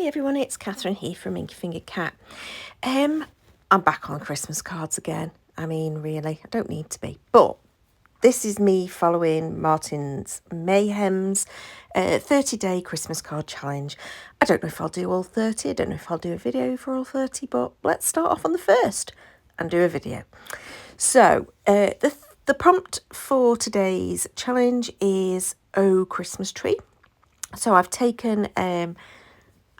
everyone, it's Catherine here from Inky Fingered Cat. I'm back on Christmas cards again. I mean, really, I don't need to be. But this is me following Martin's Mayhem's 30-day Christmas card challenge. I don't know if I'll do all 30. I don't know if I'll do a video for all 30, but let's start off on the first and do a video. So the prompt for today's challenge is Oh Christmas Tree. So I've taken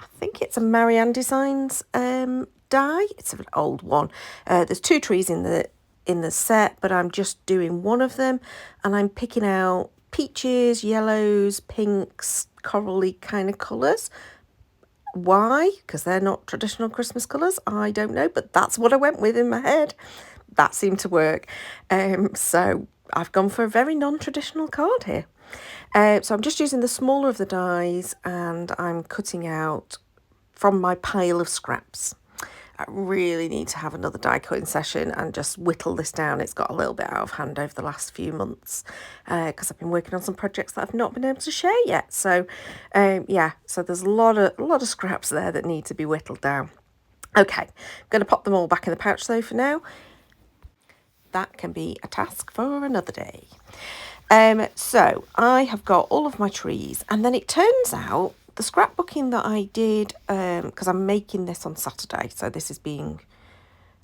I think it's a Marianne Designs die. It's an old one. There's two trees in the set, but I'm just doing one of them, and I'm picking out peaches, yellows, pinks, corally kind of colours. Why? Because they're not traditional Christmas colours. I don't know, but that's what I went with in my head. That seemed to work. So I've gone for a very non-traditional card here. So I'm just using the smaller of the dies, and I'm cutting out from my pile of scraps. I really need to have another die cutting session and just whittle this down. It's got a little bit out of hand over the last few months because I've been working on some projects that I've not been able to share yet. So yeah, so there's a lot of scraps there that need to be whittled down. Okay, I'm going to pop them all back in the pouch though for now. That can be a task for another day. So I have got all of my trees, and then it turns out the scrapbooking that I did, because I'm making this on Saturday, so this is being,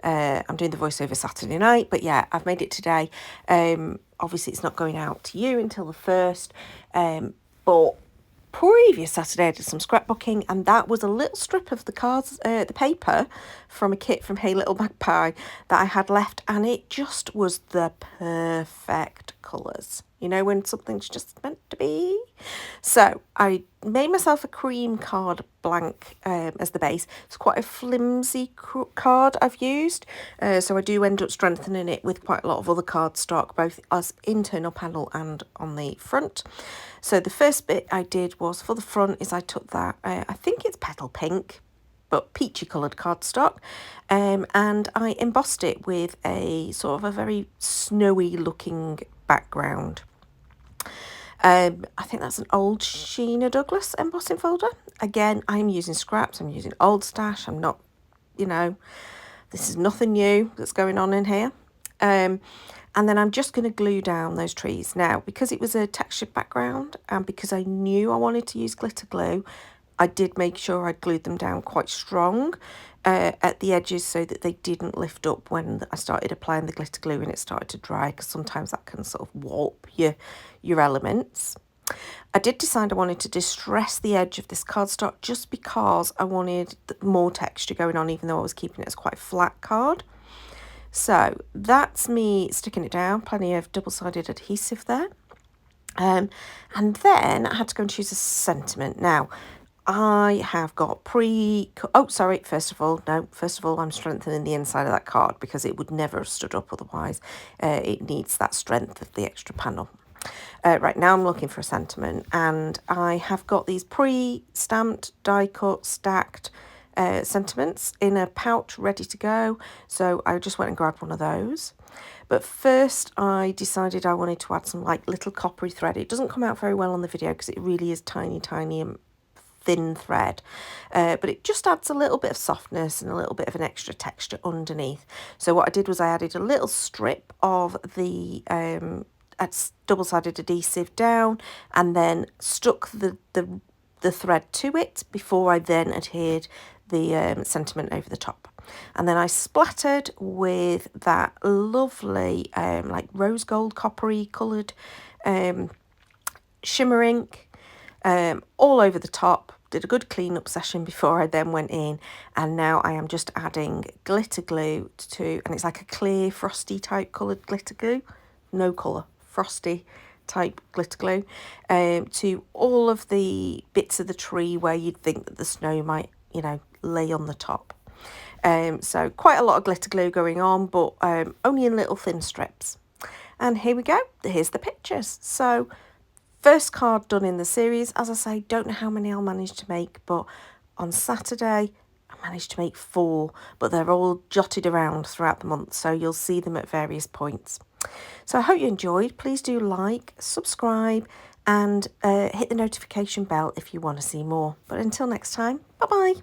I'm doing the voiceover Saturday night, but yeah, I've made it today. Obviously it's not going out to you until the 1st, but previous Saturday I did some scrapbooking, and that was a little strip of the cards, the paper from a kit from Hey Little Magpie that I had left, and it just was the perfect colours. You know, when something's just meant to be. So I made myself a cream card blank as the base. It's quite a flimsy card I've used. So I do end up strengthening it with quite a lot of other cardstock, both as internal panel and on the front. So the first bit I did was for the front is I took that, I think it's petal pink, but peachy coloured cardstock, and I embossed it with a sort of a very snowy looking background. I think that's an old Sheena Douglas embossing folder. Again, I'm using scraps, I'm using old stash, I'm not, you know, this is nothing new that's going on in here. And then I'm just going to glue down those trees. Now, because it was a textured background and because I knew I wanted to use glitter glue, I did make sure I glued them down quite strong at the edges so that they didn't lift up when I started applying the glitter glue and it started to dry, because sometimes that can sort of warp your elements. I did decide I wanted to distress the edge of this cardstock just because I wanted more texture going on, even though I was keeping it as quite a flat card. So that's me sticking it down, plenty of double-sided adhesive there. And then I had to go and choose a sentiment. Now, I have got first of all, I'm strengthening the inside of that card because it would never have stood up otherwise. It needs that strength of the extra panel. Right now I'm looking for a sentiment, and I have got these pre-stamped, die-cut, stacked sentiments in a pouch ready to go. So I just went and grabbed one of those. But first I decided I wanted to add some like little coppery thread. It doesn't come out very well on the video because it really is tiny and thin thread, but it just adds a little bit of softness and a little bit of an extra texture underneath. So what I did was I added a little strip of the double-sided adhesive down, and then stuck the thread to it before I then adhered the sentiment over the top. And then I splattered with that lovely like rose gold coppery coloured shimmer ink all over the top. Did a good clean up session before I then went in, and now I am just adding glitter glue to, and it's like a clear frosty type coloured glitter glue, no colour, frosty type glitter glue, to all of the bits of the tree where you'd think that the snow might, you know, lay on the top. So quite a lot of glitter glue going on, but only in little thin strips. And here we go, here's the pictures. So first card done in the series. As I say, don't know how many I'll manage to make, but on Saturday I managed to make 4, but they're all jotted around throughout the month, so you'll see them at various points. So I hope you enjoyed. Please do like, subscribe, and hit the notification bell if you want to see more. But until next time, bye bye.